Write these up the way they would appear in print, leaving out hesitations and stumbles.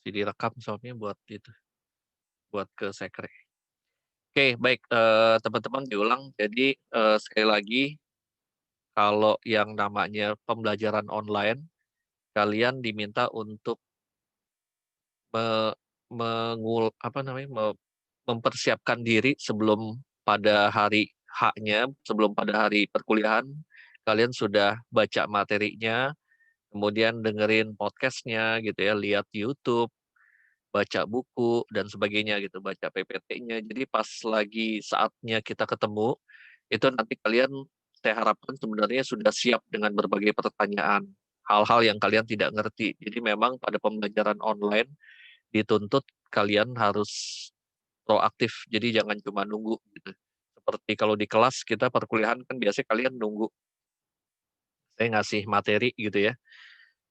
Mesti direkam soalnya buat itu, buat ke sekre. Oke, baik, teman-teman diulang. Jadi, sekali lagi, kalau yang namanya pembelajaran online, kalian diminta untuk me apa namanya, mempersiapkan diri sebelum pada hari H-nya, sebelum pada hari perkuliahan, kalian sudah baca materinya, kemudian dengerin podcast-nya gitu ya, lihat YouTube, baca buku dan sebagainya gitu, baca PPT-nya. Jadi pas lagi saatnya kita ketemu, itu nanti kalian saya harapkan sebenarnya sudah siap dengan berbagai pertanyaan, hal-hal yang kalian tidak ngerti. Jadi memang pada pembelajaran online dituntut kalian harus proaktif, jadi jangan cuma nunggu gitu. Seperti kalau di kelas kita perkuliahan kan biasanya kalian nunggu saya ngasih materi gitu ya,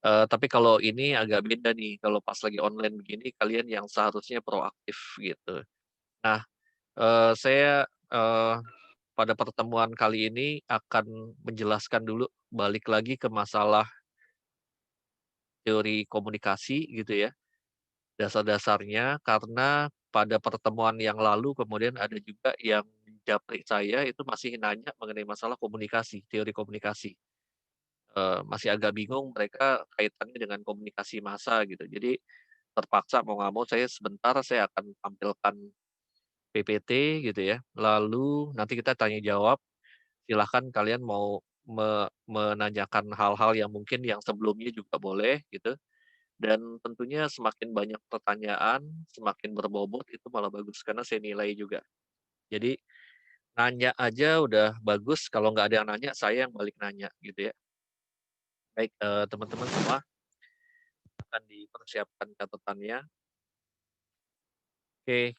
tapi kalau ini agak beda nih, kalau pas lagi online begini kalian yang seharusnya proaktif gitu. Nah, saya, pada pertemuan kali ini akan menjelaskan dulu, balik lagi ke masalah teori komunikasi gitu ya, dasar-dasarnya karena pada pertemuan yang lalu kemudian ada juga yang japri saya itu masih nanya mengenai masalah komunikasi, teori komunikasi. Masih agak bingung mereka kaitannya dengan komunikasi massa gitu. Jadi terpaksa mau nggak mau saya akan tampilkan PPT gitu ya, lalu nanti kita tanya jawab, silahkan kalian mau menanyakan hal-hal yang mungkin yang sebelumnya juga boleh gitu, dan tentunya semakin banyak pertanyaan, semakin berbobot itu malah bagus karena saya nilai juga. Jadi nanya aja udah bagus, kalau nggak ada yang nanya saya yang balik nanya gitu ya. Baik, teman-teman semua akan dipersiapkan catatannya. Oke,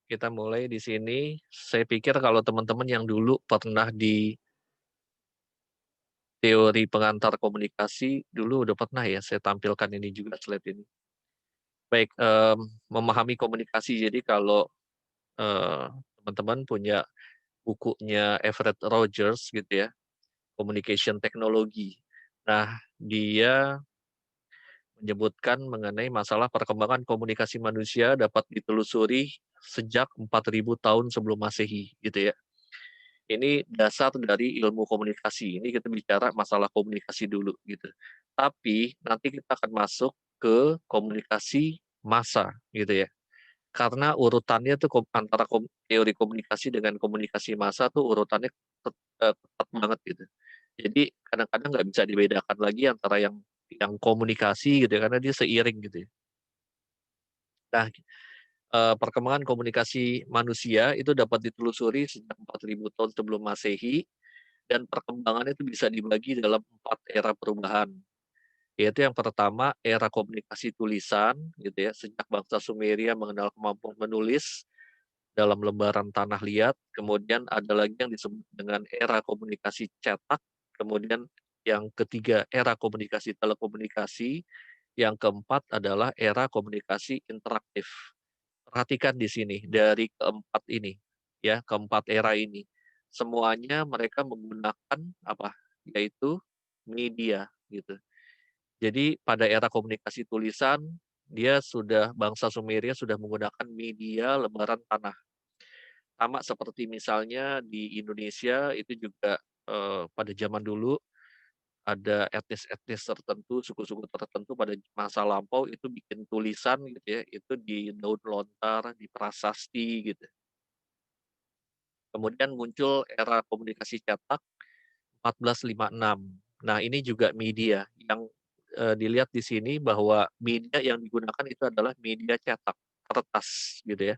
kita mulai di sini. Saya pikir kalau teman-teman yang dulu pernah di teori pengantar komunikasi, dulu udah pernah ya saya tampilkan ini juga slide ini. Baik, memahami komunikasi. Jadi kalau, teman-teman punya bukunya Everett Rogers gitu ya, Communication Technology. Nah, dia menyebutkan mengenai masalah perkembangan komunikasi manusia dapat ditelusuri sejak 4.000 tahun sebelum Masehi gitu ya. Ini dasar dari ilmu komunikasi, ini kita bicara masalah komunikasi dulu gitu. Tapi nanti kita akan masuk ke komunikasi massa gitu ya. Karena urutannya tuh antara teori komunikasi dengan komunikasi massa tuh urutannya ketat banget gitu. Jadi kadang-kadang nggak bisa dibedakan lagi antara yang komunikasi gitu ya, karena dia seiring gitu ya. Nah, perkembangan komunikasi manusia itu dapat ditelusuri sejak 4.000 tahun sebelum Masehi dan perkembangannya itu bisa dibagi dalam 4 era perubahan. Yaitu yang pertama era komunikasi tulisan gitu ya, sejak bangsa Sumeria mengenal kemampuan menulis dalam lembaran tanah liat, kemudian ada lagi yang disebut dengan era komunikasi cetak, kemudian yang ketiga era komunikasi telekomunikasi, yang keempat adalah era komunikasi interaktif. Perhatikan di sini, dari keempat ini, ya, keempat era ini, semuanya mereka menggunakan apa, yaitu media, gitu. Jadi pada era komunikasi tulisan, bangsa Sumeria sudah menggunakan media lembaran tanah. Sama seperti misalnya di Indonesia itu juga, pada zaman dulu ada etnis-etnis tertentu, suku-suku tertentu pada masa lampau itu bikin tulisan gitu ya, itu di daun lontar, di prasasti gitu. Kemudian muncul era komunikasi cetak 1456. Nah, ini juga media yang, dilihat di sini bahwa media yang digunakan itu adalah media cetak, kertas gitu ya.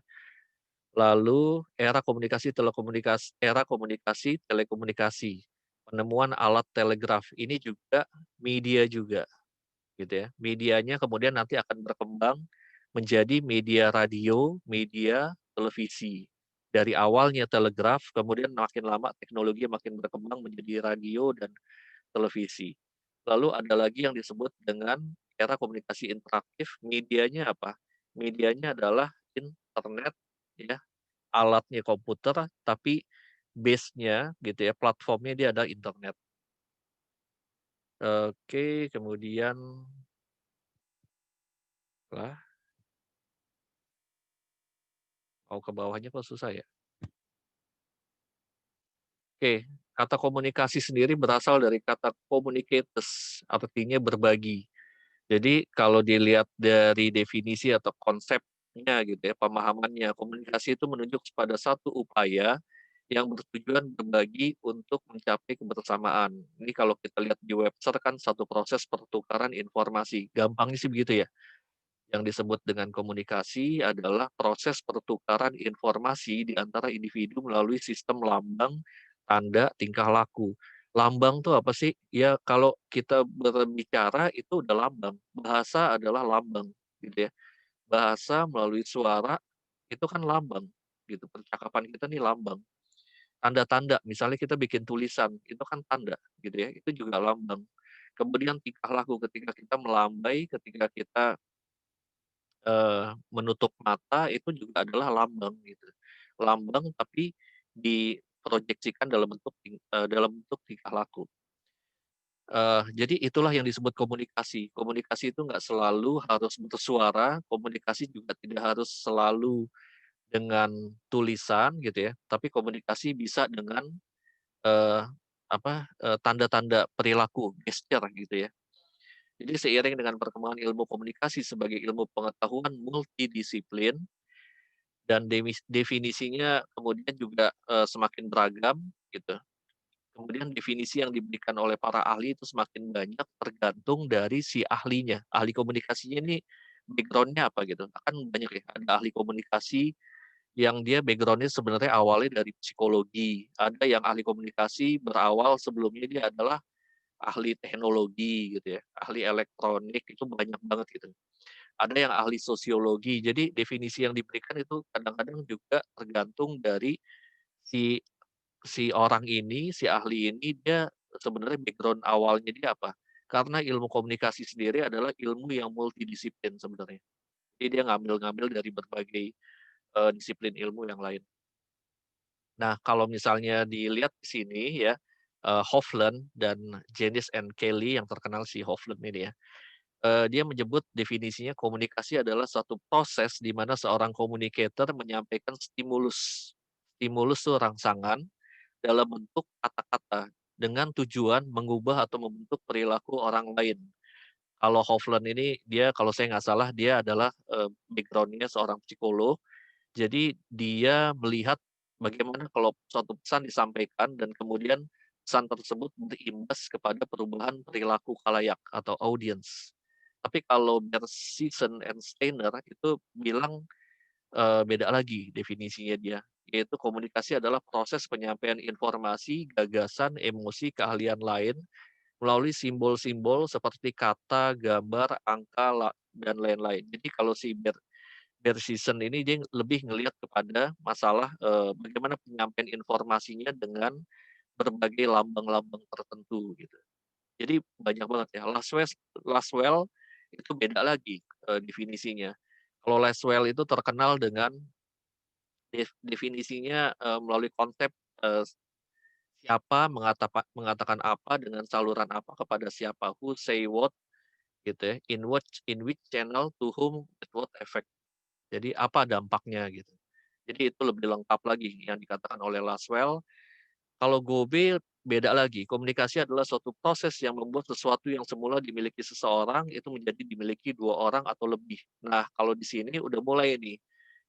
Lalu era komunikasi telekomunikasi, penemuan alat telegraf, ini juga media juga gitu ya. Medianya kemudian nanti akan berkembang menjadi media radio, media televisi. Dari awalnya telegraf, kemudian makin lama teknologi makin berkembang menjadi radio dan televisi. Lalu ada lagi yang disebut dengan era komunikasi interaktif, medianya apa? Medianya adalah internet ya, alatnya komputer, tapi base-nya gitu ya, platformnya dia ada internet. Oke, kemudian lah, mau ke bawahnya kok susah ya? Oke, kata komunikasi sendiri berasal dari kata communicates, artinya berbagi. Jadi kalau dilihat dari definisi atau konsepnya gitu ya, pemahamannya, komunikasi itu menunjuk pada satu upaya yang bertujuan berbagi untuk mencapai kebersamaan. Ini kalau kita lihat di Webster kan satu proses pertukaran informasi. Gampangnya sih begitu ya. Yang disebut dengan komunikasi adalah proses pertukaran informasi di antara individu melalui sistem lambang, tanda, tingkah laku. Lambang tuh apa sih? Ya kalau kita berbicara itu udah lambang, bahasa adalah lambang gitu ya. Bahasa melalui suara itu kan lambang gitu, percakapan kita nih lambang. Tanda-tanda, misalnya kita bikin tulisan, itu kan tanda gitu ya, itu juga lambang. Kemudian tingkah laku ketika kita melambai, ketika kita menutup mata itu juga adalah lambang gitu. Lambang tapi diproyeksikan dalam bentuk tingkah laku. Jadi itulah yang disebut komunikasi. Komunikasi itu nggak selalu harus bersuara, komunikasi juga tidak harus selalu dengan tulisan gitu ya, tapi komunikasi bisa dengan, eee, tanda-tanda perilaku, gesture gitu ya. Jadi seiring dengan perkembangan ilmu komunikasi sebagai ilmu pengetahuan multidisiplin, dan definisinya kemudian juga, semakin beragam gitu. Kemudian definisi yang diberikan oleh para ahli itu semakin banyak tergantung dari si ahlinya. Ahli komunikasinya ini background-nya apa gitu. Kan banyak ya, ada ahli komunikasi yang dia background-nya sebenarnya awalnya dari psikologi, ada yang ahli komunikasi berawal sebelumnya dia adalah ahli teknologi gitu ya, ahli elektronik, itu banyak banget gitu. Ada yang ahli sosiologi. Jadi definisi yang diberikan itu kadang-kadang juga tergantung dari si si orang ini, si ahli ini dia sebenarnya background awalnya dia apa. Karena ilmu komunikasi sendiri adalah ilmu yang multidisiplin sebenarnya. Jadi dia ngambil-ngambil dari berbagai, disiplin ilmu yang lain. Nah, kalau misalnya dilihat di sini ya, Hovland dan Janis and Kelly yang terkenal si Hovland ini ya. Dia menyebut definisinya komunikasi adalah suatu proses di mana seorang communicator menyampaikan stimulus. Stimulus itu rangsangan dalam bentuk kata-kata dengan tujuan mengubah atau membentuk perilaku orang lain. Kalau Hovland ini dia kalau saya nggak salah dia adalah, background seorang psikolog. Jadi dia melihat bagaimana kalau suatu pesan disampaikan dan kemudian pesan tersebut berimbas kepada perubahan perilaku khalayak atau audiens. Tapi kalau Bersison and Steiner itu bilang, beda lagi definisinya dia, yaitu komunikasi adalah proses penyampaian informasi, gagasan, emosi, keahlian lain melalui simbol-simbol seperti kata, gambar, angka, dan lain-lain. Jadi kalau si Bersison ini dia lebih ngelihat kepada masalah, bagaimana penyampaian informasinya dengan berbagai lambang-lambang tertentu gitu. Jadi banyak banget ya. Laswell itu beda lagi, definisinya. Kalau Laswell itu terkenal dengan definisinya, melalui konsep, eee, siapa mengatakan apa dengan saluran apa kepada siapa, who say what gitu ya, in which channel, to whom, with what effect. Jadi apa dampaknya gitu. Jadi itu lebih lengkap lagi yang dikatakan oleh Laswell. Kalau Gobe beda lagi, komunikasi adalah suatu proses yang membuat sesuatu yang semula dimiliki seseorang itu menjadi dimiliki 2 orang atau lebih. Nah, kalau di sini udah mulai nih,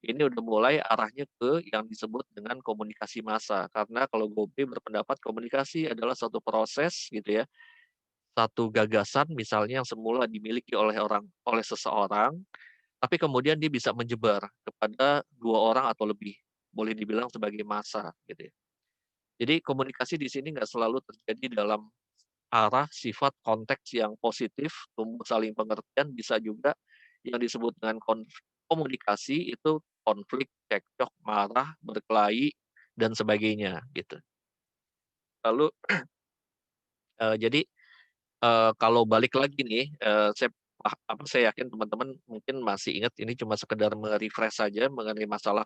ini udah mulai arahnya ke yang disebut dengan komunikasi massa. Karena kalau Gobe berpendapat komunikasi adalah suatu proses gitu ya, satu gagasan misalnya yang semula dimiliki oleh seseorang, tapi kemudian dia bisa menyebar kepada 2 orang atau lebih, boleh dibilang sebagai massa gitu ya. Jadi komunikasi di sini nggak selalu terjadi dalam arah sifat konteks yang positif, tumbuh saling pengertian, bisa juga yang disebut dengan komunikasi itu konflik, cekcok, marah, berkelahi, dan sebagainya gitu. Lalu, jadi, kalau balik lagi nih, saya yakin teman-teman mungkin masih ingat ini cuma sekedar me-refresh saja mengenai masalah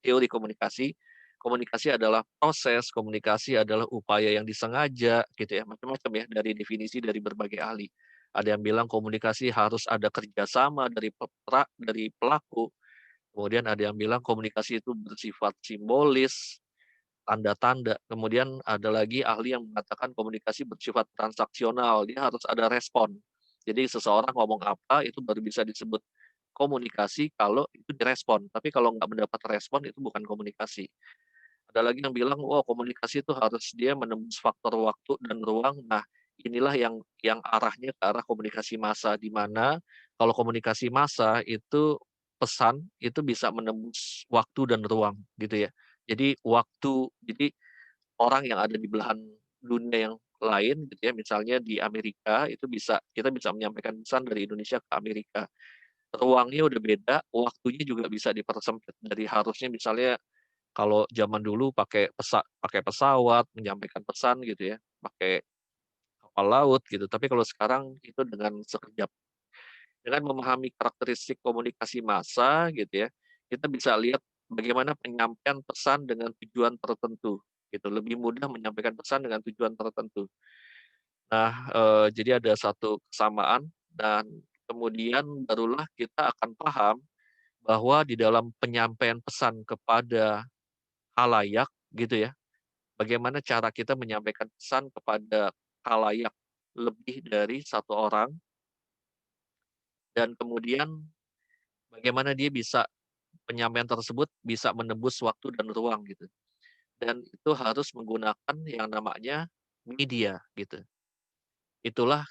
teori komunikasi. komunikasi adalah proses, komunikasi adalah upaya yang disengaja gitu ya, macam-macam ya dari definisi dari berbagai ahli. Ada yang bilang komunikasi harus ada kerjasama dari pelaku, kemudian ada yang bilang komunikasi itu bersifat simbolis, tanda-tanda, kemudian ada lagi ahli yang mengatakan komunikasi bersifat transaksional, dia harus ada respon. Jadi seseorang ngomong apa itu baru bisa disebut komunikasi kalau itu direspon, tapi kalau nggak mendapat respon itu bukan komunikasi. Ada lagi yang bilang, "Wah, komunikasi itu harus dia menembus faktor waktu dan ruang." Nah, inilah yang arahnya ke arah komunikasi massa, di mana kalau komunikasi massa itu pesan itu bisa menembus waktu dan ruang, gitu ya. Jadi orang yang ada di belahan dunia yang lain gitu ya, misalnya di Amerika itu kita bisa menyampaikan pesan dari Indonesia ke Amerika. Ruangnya udah beda, waktunya juga bisa dipersempit dari harusnya misalnya kalau zaman dulu pakai pesawat menyampaikan pesan gitu ya, pakai kapal laut gitu, tapi kalau sekarang itu dengan sekejap. Dengan memahami karakteristik komunikasi massa gitu ya, kita bisa lihat bagaimana penyampaian pesan dengan tujuan tertentu gitu, lebih mudah menyampaikan pesan dengan tujuan tertentu. Nah, jadi ada satu kesamaan dan kemudian barulah kita akan paham bahwa di dalam penyampaian pesan kepada khalayak gitu ya, bagaimana cara kita menyampaikan pesan kepada khalayak lebih dari satu orang dan kemudian bagaimana dia bisa penyampaian tersebut bisa menembus waktu dan ruang gitu. Dan itu harus menggunakan yang namanya media gitu. Itulah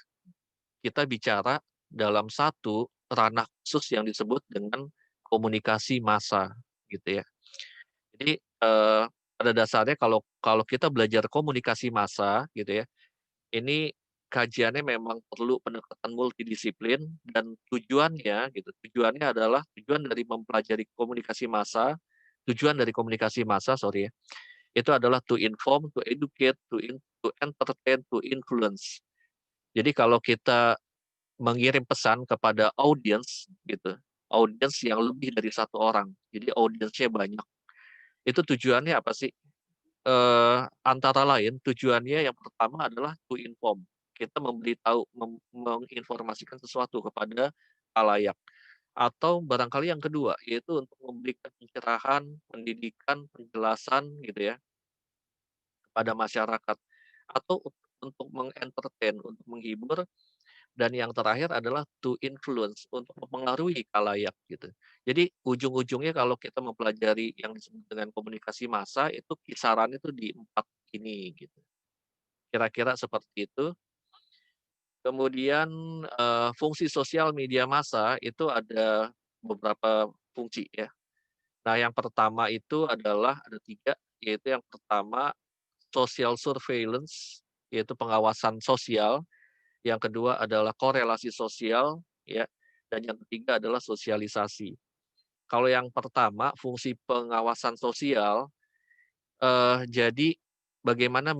kita bicara dalam satu ranah khusus yang disebut dengan komunikasi massa gitu ya. Jadi, pada dasarnya kalau kalau kita belajar komunikasi massa gitu ya, ini kajiannya memang perlu pendekatan multidisiplin dan tujuannya adalah tujuan dari mempelajari komunikasi massa, tujuan dari komunikasi massa, sorry ya, itu adalah to inform, to educate, to entertain, to influence. Jadi kalau kita mengirim pesan kepada audiens gitu, audiens yang lebih dari satu orang, jadi audiensnya banyak, itu tujuannya apa sih? Antara lain tujuannya yang pertama adalah to inform. Kita menginformasikan sesuatu kepada khalayak. Atau barangkali yang kedua, yaitu untuk memberikan pencerahan, pendidikan, penjelasan gitu ya, kepada masyarakat. Atau untuk untuk menghibur, dan yang terakhir adalah to influence, untuk mempengaruhi khalayak gitu. Jadi ujung-ujungnya kalau kita mempelajari yang disebut dengan komunikasi massa, itu kisaran itu di 4 ini gitu. Kira-kira seperti itu. Kemudian, fungsi sosial media massa itu ada beberapa fungsi ya. Nah, yang pertama itu adalah ada 3, yaitu yang pertama social surveillance, yaitu pengawasan sosial, yang kedua adalah korelasi sosial ya, dan yang ketiga adalah sosialisasi. Kalau yang pertama fungsi pengawasan sosial, jadi bagaimana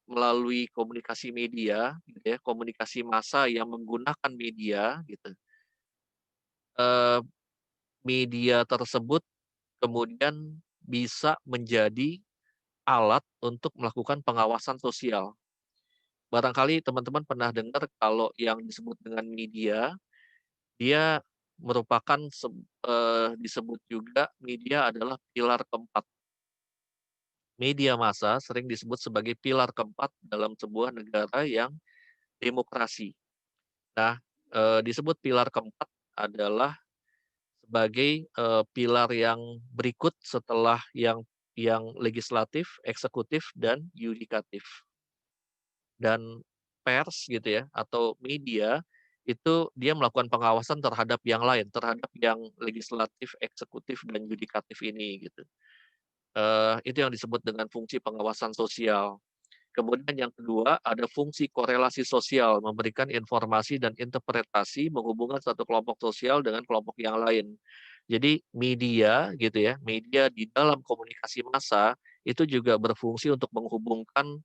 melalui komunikasi media gitu ya, komunikasi massa yang menggunakan media gitu, eee, media tersebut kemudian bisa menjadi alat untuk melakukan pengawasan sosial. Barangkali teman-teman pernah dengar kalau yang disebut dengan media, dia merupakan disebut juga media adalah pilar keempat. Media massa sering disebut sebagai pilar keempat dalam sebuah negara yang demokrasi. Nah, disebut pilar keempat adalah sebagai, pilar yang berikut setelah yang legislatif, eksekutif, dan yudikatif. Dan pers gitu ya, atau media, itu dia melakukan pengawasan terhadap yang lain, terhadap yang legislatif, eksekutif, dan yudikatif ini gitu. Itu yang disebut dengan fungsi pengawasan sosial. Kemudian yang kedua, ada fungsi korelasi sosial, memberikan informasi dan interpretasi menghubungkan satu kelompok sosial dengan kelompok yang lain. Jadi media gitu ya, media di dalam komunikasi massa itu juga berfungsi untuk menghubungkan,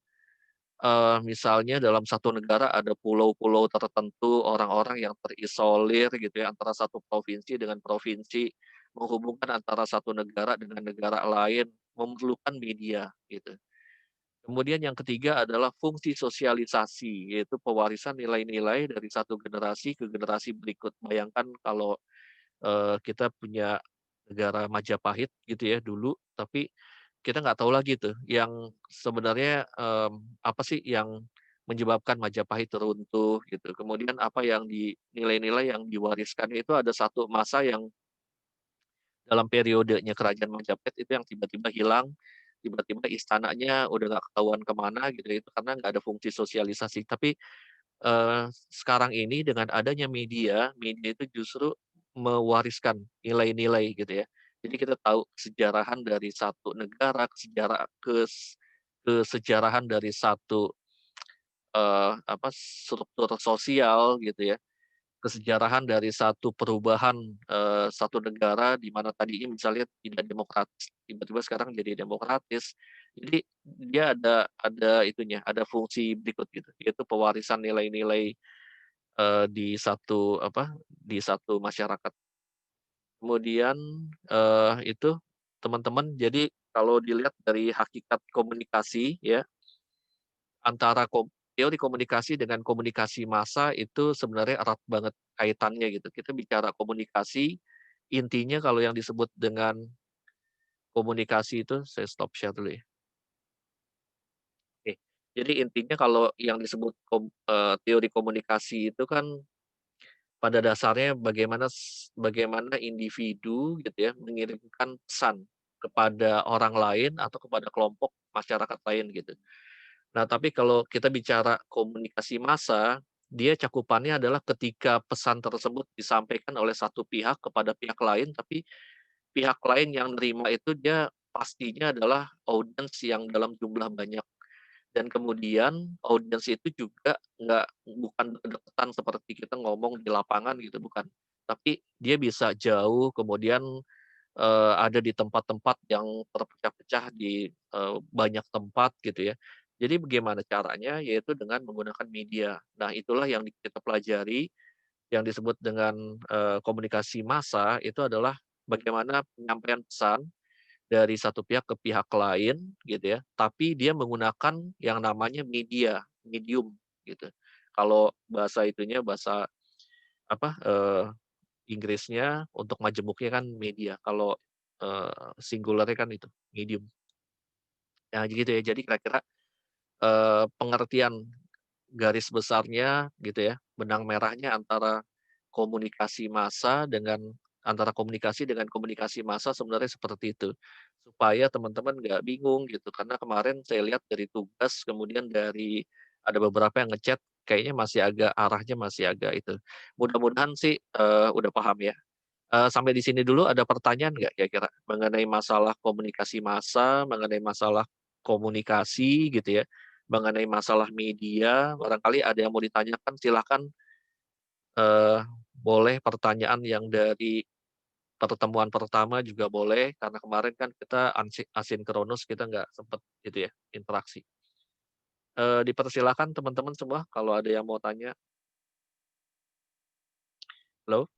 misalnya dalam satu negara ada pulau-pulau tertentu, orang-orang yang terisolir gitu ya, antara satu provinsi dengan provinsi, menghubungkan antara satu negara dengan negara lain, memerlukan media, gitu. Kemudian yang ketiga adalah fungsi sosialisasi, yaitu pewarisan nilai-nilai dari satu generasi ke generasi berikut. Bayangkan kalau, kita punya negara Majapahit gitu ya dulu, tapi kita nggak tahu lagi tuh yang sebenarnya, apa sih yang menyebabkan Majapahit runtuh gitu. Kemudian apa yang nilai-nilai yang diwariskan itu ada satu masa yang dalam periodenya Kerajaan Majapahit itu yang tiba-tiba hilang, tiba-tiba istananya udah nggak ketahuan kemana gitu ya, itu karena nggak ada fungsi sosialisasi. Tapi, sekarang ini dengan adanya media, media itu justru mewariskan nilai-nilai gitu ya. Jadi kita tahu kesejarahan dari satu negara, kesejarahan dari satu, apa, struktur sosial gitu ya. Kesejarahan dari satu perubahan, satu negara di mana tadinya misalnya tidak demokratis, tiba-tiba sekarang jadi demokratis. Jadi dia ada itunya, ada fungsi berikut gitu, yaitu pewarisan nilai-nilai, di satu apa, di satu masyarakat. Kemudian, itu teman-teman jadi kalau dilihat dari hakikat komunikasi ya, antara teori komunikasi dengan komunikasi massa itu sebenarnya erat banget kaitannya gitu. Kita bicara komunikasi, intinya kalau yang disebut dengan komunikasi itu saya stop share dulu ya. Oke. Jadi intinya kalau yang disebut teori komunikasi itu kan pada dasarnya bagaimana individu gitu ya mengirimkan pesan kepada orang lain atau kepada kelompok masyarakat lain gitu. Nah, tapi kalau kita bicara komunikasi massa, dia cakupannya adalah ketika pesan tersebut disampaikan oleh satu pihak kepada pihak lain, tapi pihak lain yang nerima itu dia pastinya adalah audiens yang dalam jumlah banyak. Dan kemudian audiens itu juga bukan berdekatan seperti kita ngomong di lapangan gitu, bukan. Tapi dia bisa jauh, kemudian ada di tempat-tempat yang terpecah-pecah di, banyak tempat gitu ya. Jadi bagaimana caranya? Yaitu dengan menggunakan media. Nah, itulah yang kita pelajari, yang disebut dengan, komunikasi massa itu adalah bagaimana penyampaian pesan dari satu pihak ke pihak lain gitu ya, tapi dia menggunakan yang namanya medium gitu. Kalau bahasa itunya, bahasa apa, Inggrisnya untuk majemuknya kan media, kalau, singularnya kan itu, medium. Nah gitu ya, jadi kira-kira, pengertian garis besarnya gitu ya, benang merahnya antara komunikasi dengan komunikasi massa sebenarnya seperti itu. Supaya teman-teman nggak bingung gitu, karena kemarin saya lihat dari tugas, kemudian dari ada beberapa yang ngechat, kayaknya arahnya masih agak itu. Mudah-mudahan sih, udah paham ya. Sampai di sini dulu ada pertanyaan nggak kira-kira? Mengenai masalah komunikasi massa, mengenai masalah komunikasi gitu ya, mengenai masalah media, barangkali ada yang mau ditanyakan silahkan, eee, boleh pertanyaan yang dari pertemuan pertama juga boleh, karena kemarin kan kita asinkronus, kita nggak sempet gitu ya, interaksi. Dipersilakan teman-teman semua kalau ada yang mau tanya. Halo?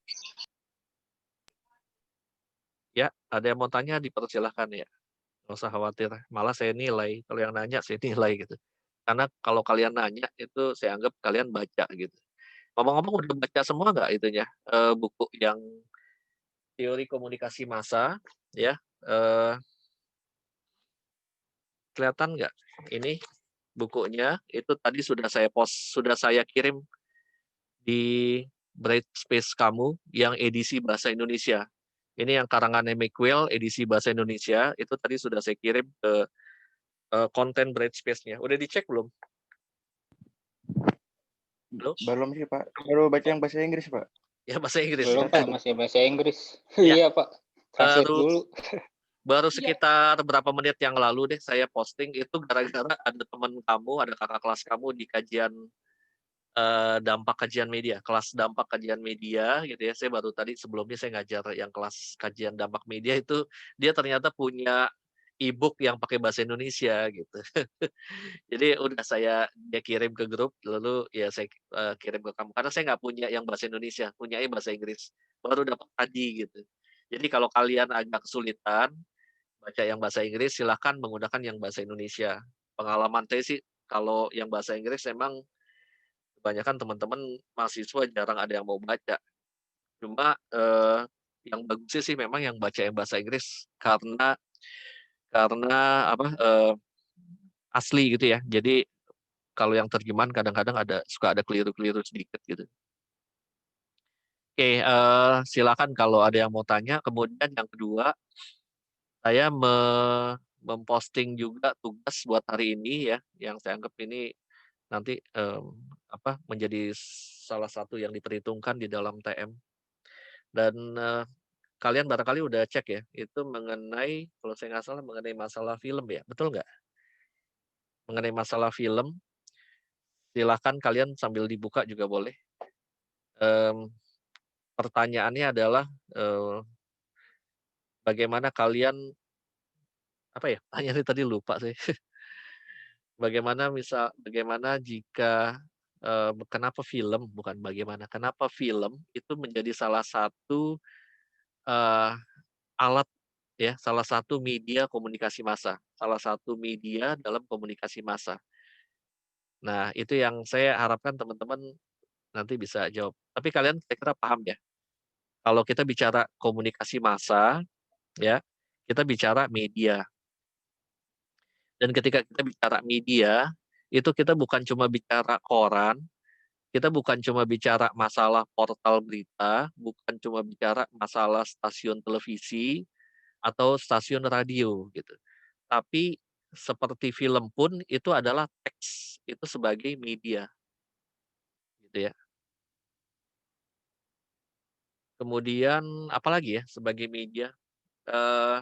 Ya, ada yang mau tanya dipersilahkan ya. Nggak usah khawatir, malah saya nilai, kalau yang nanya saya nilai gitu. Karena kalau kalian nanya itu saya anggap kalian baca gitu. Ngomong-ngomong udah baca semua nggak itunya, buku yang teori komunikasi massa ya, eee, kelihatan nggak? Ini bukunya, itu tadi sudah saya kirim di Brightspace kamu yang edisi bahasa Indonesia. Ini yang karangannya Mcquell edisi bahasa Indonesia, itu tadi sudah saya kirim ke, konten Brightspace-nya. Udah dicek belum? Belum? Belum sih, Pak. Baru baca yang bahasa Inggris, Pak. Ya bahasa Inggris ya? Belum, Pak, masih bahasa Inggris. Ya, Iya, Pak. Translate baru dulu. baru sekitar berapa menit yang lalu deh saya posting itu gara-gara ada teman kamu, ada kakak kelas kamu di kajian, dampak kajian media, kelas dampak kajian media gitu ya. Saya baru tadi sebelumnya saya ngajar yang kelas kajian dampak media itu, dia ternyata punya e-book yang pakai bahasa Indonesia gitu. Jadi udah dia kirim ke grup, lalu ya saya, kirim ke kamu, karena saya nggak punya yang bahasa Indonesia, punyanya bahasa Inggris. Baru dapat tadi gitu. Jadi kalau kalian agak kesulitan baca yang bahasa Inggris, silahkan menggunakan yang bahasa Indonesia. Pengalaman saya sih kalau yang bahasa Inggris memang kebanyakan teman-teman mahasiswa jarang ada yang mau baca. Cuma, yang bagusnya sih memang yang baca yang bahasa Inggris karena apa, asli gitu ya. Jadi kalau yang terjemahan kadang-kadang suka ada keliru-keliru sedikit gitu. Oke, silakan kalau ada yang mau tanya. Kemudian yang kedua, saya memposting juga tugas buat hari ini ya, yang saya anggap ini nanti, menjadi salah satu yang diperhitungkan di dalam TM. Dan, kalian barangkali udah cek ya, itu mengenai kalau saya nggak salah mengenai masalah film ya, betul nggak? Mengenai masalah film, silakan kalian sambil dibuka juga boleh. Mmm, Pertanyaannya adalah, bagaimana kalian apa ya, pertanyaannya tadi lupa saya. Bagaimana jika, kenapa film, bukan bagaimana, kenapa film itu menjadi salah satu, eee, alat ya, salah satu media komunikasi massa, salah satu media dalam komunikasi massa. Nah, itu yang saya harapkan teman-teman nanti bisa jawab. Tapi kalian kira-kira paham ya, kalau kita bicara komunikasi massa ya, kita bicara media. Dan ketika kita bicara media, itu kita bukan cuma bicara koran, kita bukan cuma bicara masalah portal berita, bukan cuma bicara masalah stasiun televisi atau stasiun radio gitu. Tapi seperti film pun itu adalah teks, itu sebagai media gitu ya. Kemudian apalagi ya sebagai media, eee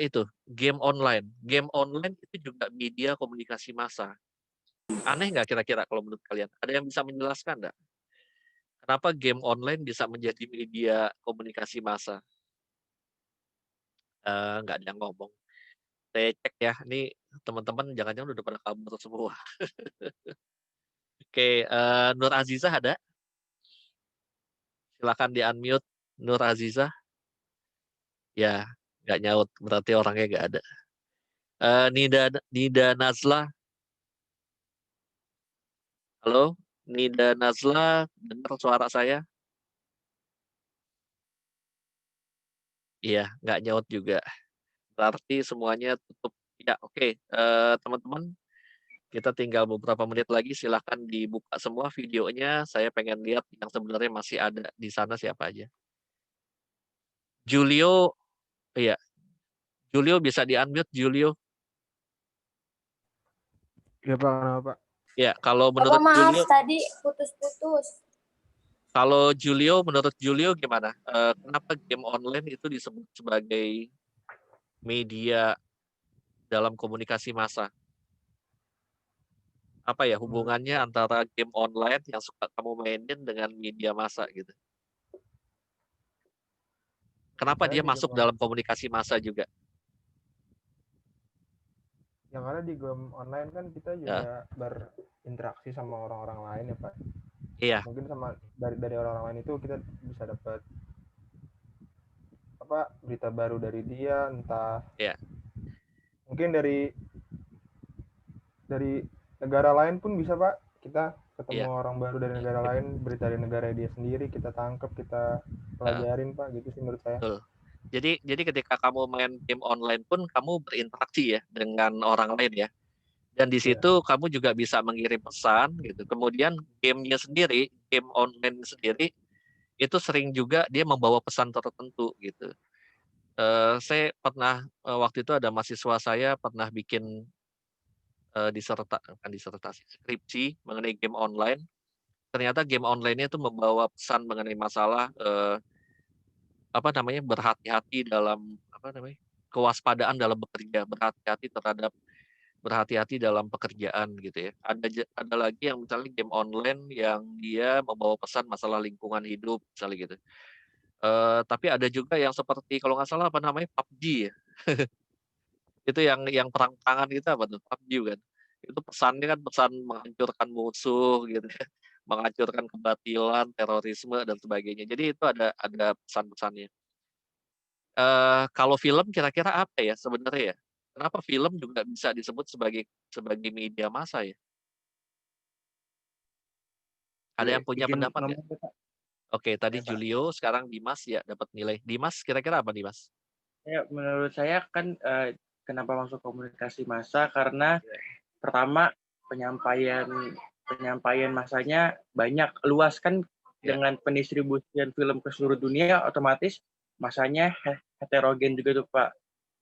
itu game online. Game online itu juga media komunikasi massa. Aneh nggak kira-kira kalau menurut kalian? Ada yang bisa menjelaskan nggak? Kenapa game online bisa menjadi media komunikasi massa? Nggak ada yang ngomong. Saya cek ya, ini teman-teman jangan-jangan udah pada kabur semua. Oke, Nur Azizah ada? Silakan di-unmute Nur Azizah. Ya, nggak nyaut, berarti orangnya nggak ada. Nida Nida Nazla, halo? Nida Nazla, dengar suara saya? Iya, nggak nyaut juga. Berarti semuanya tutup. Ya, oke, teman-teman, kita tinggal beberapa menit lagi, silahkan dibuka semua videonya, saya pengen lihat yang sebenarnya masih ada di sana siapa aja. Julio, iya, Julio bisa di-unmute, Julio? Iya Pak, kenapa Pak? Ya, kalau Bapak menurut maaf Julio tadi putus-putus. Menurut Julio gimana? Kenapa game online itu disebut sebagai media dalam komunikasi massa? Apa ya hubungannya antara game online yang suka kamu mainin dengan media massa gitu? Kenapa Saya dia di game masuk dalam komunikasi massa juga? yang ada di game online kan kita Ya, juga berinteraksi sama orang-orang lain ya Pak. iya, Mungkin sama dari orang-orang lain itu kita bisa dapat berita baru dari dia, entah iya. mungkin dari negara lain pun bisa Pak. Kita ketemu Iya, orang baru dari negara lain, berita dari negara dia sendiri, kita tangkap, kita heeh, pelajarin Pak, gitu sih menurut saya. betul. Jadi ketika kamu main game online pun kamu berinteraksi ya dengan orang lain ya. Dan di Iya. situ kamu juga bisa mengirim pesan gitu. Kemudian gamenya sendiri, game online sendiri itu sering juga dia membawa pesan tertentu gitu. Saya pernah waktu itu ada mahasiswa saya pernah bikin bukan disertasi, skripsi mengenai game online. Ternyata game online-nya itu membawa pesan mengenai masalah berhati-hati dalam kewaspadaan dalam bekerja, berhati-hati dalam pekerjaan gitu ya. Ada lagi yang misalnya game online yang dia membawa pesan masalah lingkungan hidup misalnya gitu. Tapi ada juga yang seperti kalau nggak salah PUBG ya. Itu yang perang-perangan itu apa tuh? PUBG kan. Itu pesannya kan pesan menghancurkan musuh gitu ya, menghancurkan kebatilan, terorisme dan sebagainya. Jadi itu ada pesan-pesannya. Kalau film kira-kira apa ya sebenarnya ya? Kenapa film juga bisa disebut sebagai media massa ya? Ada yang punya Izin pendapat nggak? ngomong, Pak. Oke, tadi Ya, Pak. Julio, sekarang Dimas ya dapat nilai. Dimas kira-kira apa Dimas? Ya, menurut saya kan kenapa masuk komunikasi massa karena pertama penyampaian penyampaian masanya banyak luas kan Ya. dengan pendistribusian film ke seluruh dunia otomatis masanya heterogen juga tuh Pak.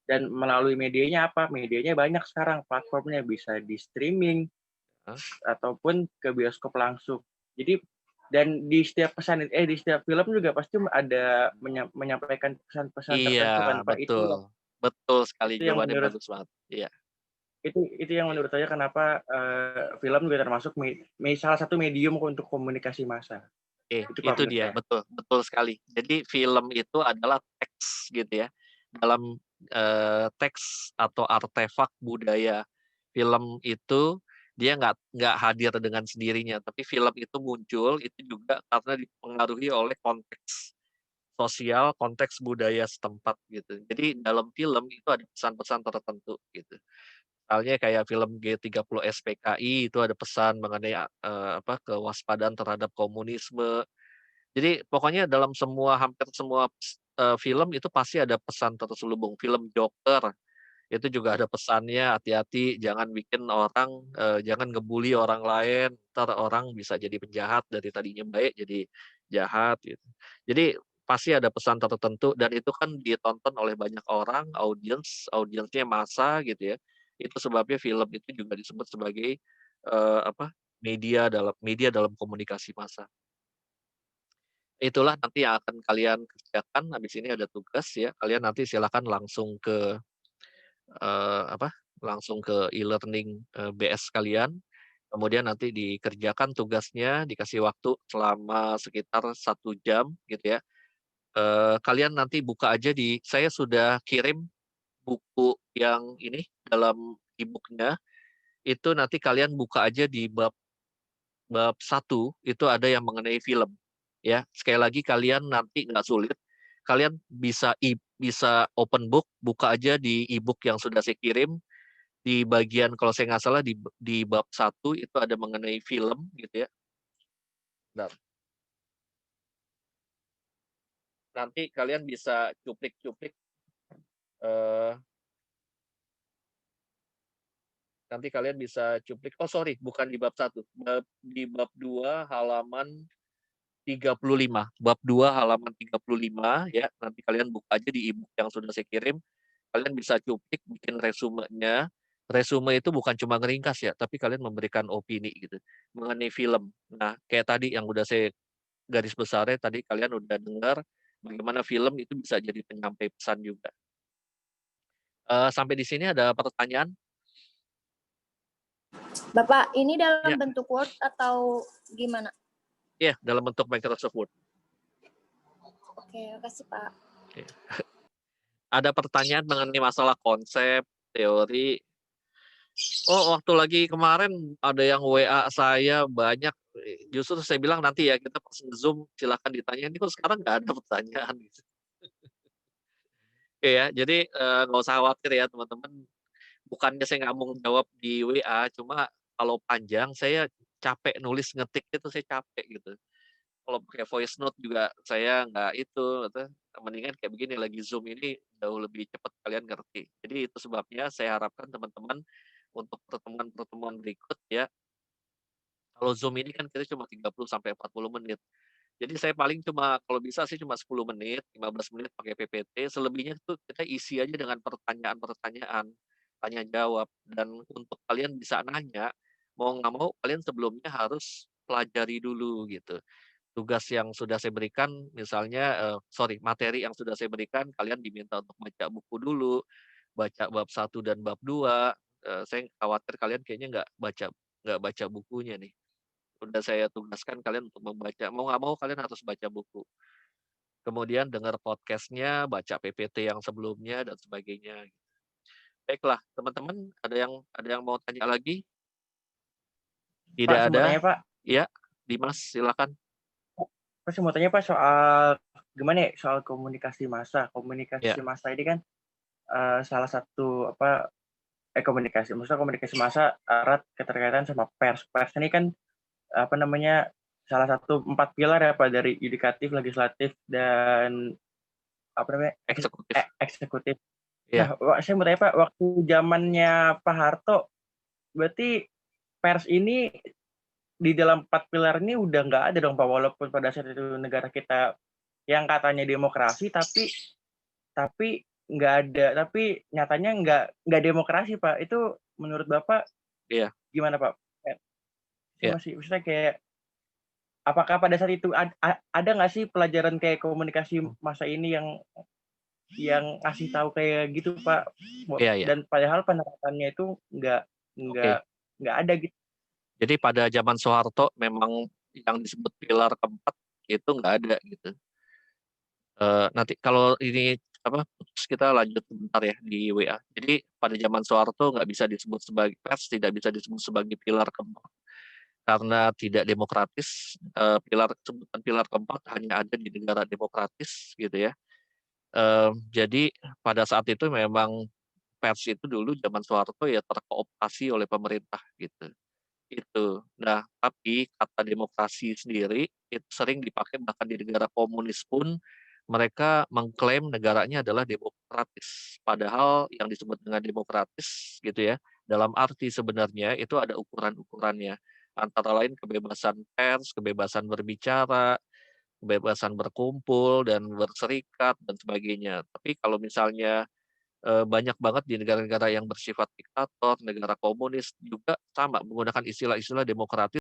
Dan melalui medianya apa? Medianya banyak sekarang platformnya bisa di streaming ataupun ke bioskop langsung. Jadi dan di setiap di setiap film juga pasti ada menyampaikan pesan-pesan tertentu kan Iya, Pak. betul. Betul sekali, Itu yang jawabannya menurut bagus banget. Iya. itu yang menurut saya kenapa film juga termasuk salah satu medium untuk komunikasi massa. Itu Pak Itu menurut dia, saya. betul, betul sekali. Jadi film itu adalah teks gitu ya. Dalam teks atau artefak budaya. Film itu dia nggak hadir dengan sendirinya, tapi film itu muncul itu juga karena dipengaruhi oleh konteks sosial, konteks budaya setempat gitu. Jadi dalam film itu ada pesan-pesan tertentu gitu. Misalnya kayak film G30 SPKI itu ada pesan mengenai kewaspadaan terhadap komunisme. Jadi pokoknya dalam hampir semua film itu pasti ada pesan terselubung. Film Joker itu juga ada pesannya, hati-hati jangan ngebully orang lain, entar orang bisa jadi penjahat dari tadinya baik jadi jahat gitu. Jadi pasti ada pesan tertentu dan itu kan ditonton oleh banyak orang, audiensnya massa gitu ya. Itu sebabnya film itu juga disebut sebagai media dalam komunikasi massa. Itulah nanti yang akan kalian kerjakan, habis ini ada tugas ya, kalian nanti silakan eee, apa, langsung ke e-learning, BS kalian, kemudian nanti dikerjakan tugasnya, dikasih waktu selama sekitar 1 jam gitu ya. Kalian nanti buka aja saya sudah kirim buku yang ini dalam e-book-nya, itu nanti kalian buka aja di bab bab 1 itu ada yang mengenai film, ya. Sekali lagi kalian nanti nggak sulit, kalian bisa open book, buka aja di e-book yang sudah saya kirim, di bagian kalau saya nggak salah di bab 1 itu ada mengenai film gitu ya. Bentar. Nanti kalian bisa cuplik-cuplik, eee, oh sorry bukan di bab 1, di bab 2 halaman 35. Bab 2 halaman 35 ya, nanti kalian buka aja di e-book yang sudah saya kirim, kalian bisa cuplik bikin resumenya. Resume itu bukan cuma ngeringkas ya, tapi kalian memberikan opini gitu, mengenai film. Nah, kayak tadi yang udah saya garis besarnya tadi kalian udah dengar bagaimana film itu bisa jadi penyampai pesan juga. Sampai di sini ada pertanyaan? Bapak, ini dalam Ya. bentuk Word atau gimana? Iya, dalam bentuk Microsoft Word. Oke, makasih Pak. Ada pertanyaan mengenai masalah konsep, teori. Oh, waktu lagi kemarin ada yang WA saya banyak, justru saya bilang nanti ya kita pas Zoom silakan ditanya, ini kok sekarang nggak ada pertanyaan gitu. Oke ya, jadi, nggak usah khawatir ya teman-teman, bukannya saya nggak mau jawab di WA, cuma kalau panjang saya capek nulis ngetik itu saya capek gitu. Kalau pakai voice note juga saya nggak itu, mendingan kayak begini lagi Zoom ini jauh lebih cepat kalian ngerti. Jadi itu sebabnya saya harapkan teman-teman untuk pertemuan-pertemuan berikut ya, kalau Zoom ini kan kita cuma 30 sampai 40 menit. Jadi saya paling kalau bisa sih cuma 10 menit, 15 menit pakai PPT, selebihnya tuh kita isi aja dengan pertanyaan-pertanyaan, tanya jawab. Dan untuk kalian bisa nanya, mau nggak mau kalian sebelumnya harus pelajari dulu gitu. Tugas yang sudah saya berikan misalnya, materi yang sudah saya berikan kalian diminta untuk baca buku dulu, baca bab 1 dan bab 2, saya khawatir kalian kayaknya nggak baca bukunya nih. Udah saya tugaskan kalian untuk membaca, mau nggak mau kalian harus baca buku. Kemudian dengar podcast-nya, baca PPT yang sebelumnya dan sebagainya. Baiklah, teman-teman ada yang mau tanya lagi? Pak, Tidak saya mau ada? tanya Pak. Ya, Dimas silakan. Pak, saya mau tanya Pak soal gimana ya soal komunikasi massa. Ya. Komunikasi massa ini kan salah satu maksudnya komunikasi massa erat keterkaitan sama pers. Pers ini kan salah satu 4 pilar ya Pak, dari yudikatif, legislatif, dan Eksekutif. eksekutif. Iya. Nah, saya mau tanya Pak, waktu zamannya Pak Harto, berarti pers ini di dalam 4 pilar ini udah nggak ada dong Pak, walaupun pada saat itu negara kita yang katanya demokrasi, tapi nggak ada, tapi nyatanya nggak demokrasi Pak. Itu menurut Bapak Iya. gimana Pak? Iya. Maksudnya kayak apakah pada saat itu ada nggak sih pelajaran kayak komunikasi masa ini yang ngasih tahu kayak gitu Pak? Iya. Dan padahal penerapannya itu Oke. nggak ada gitu. Jadi pada zaman Soeharto memang yang disebut pilar keempat itu nggak ada gitu. Nanti kalau ini putus kita lanjut sebentar ya di WA. Jadi pada zaman Soeharto nggak bisa disebut sebagai pers, tidak bisa disebut sebagai pilar keempat karena tidak demokratis. Sebutan pilar keempat hanya ada di negara demokratis gitu ya. Jadi pada saat itu memang pers itu dulu zaman Soeharto ya terkooptasi oleh pemerintah gitu. Itu. Nah, tapi kata demokrasi sendiri itu sering dipakai bahkan di negara komunis pun mereka mengklaim negaranya adalah demokratis. Padahal yang disebut dengan demokratis gitu ya, dalam arti sebenarnya itu ada ukuran-ukurannya. Antara lain kebebasan pers, kebebasan berbicara, kebebasan berkumpul dan berserikat dan sebagainya. Tapi kalau misalnya banyak banget di negara-negara yang bersifat diktator, negara komunis juga sama menggunakan istilah-istilah demokratis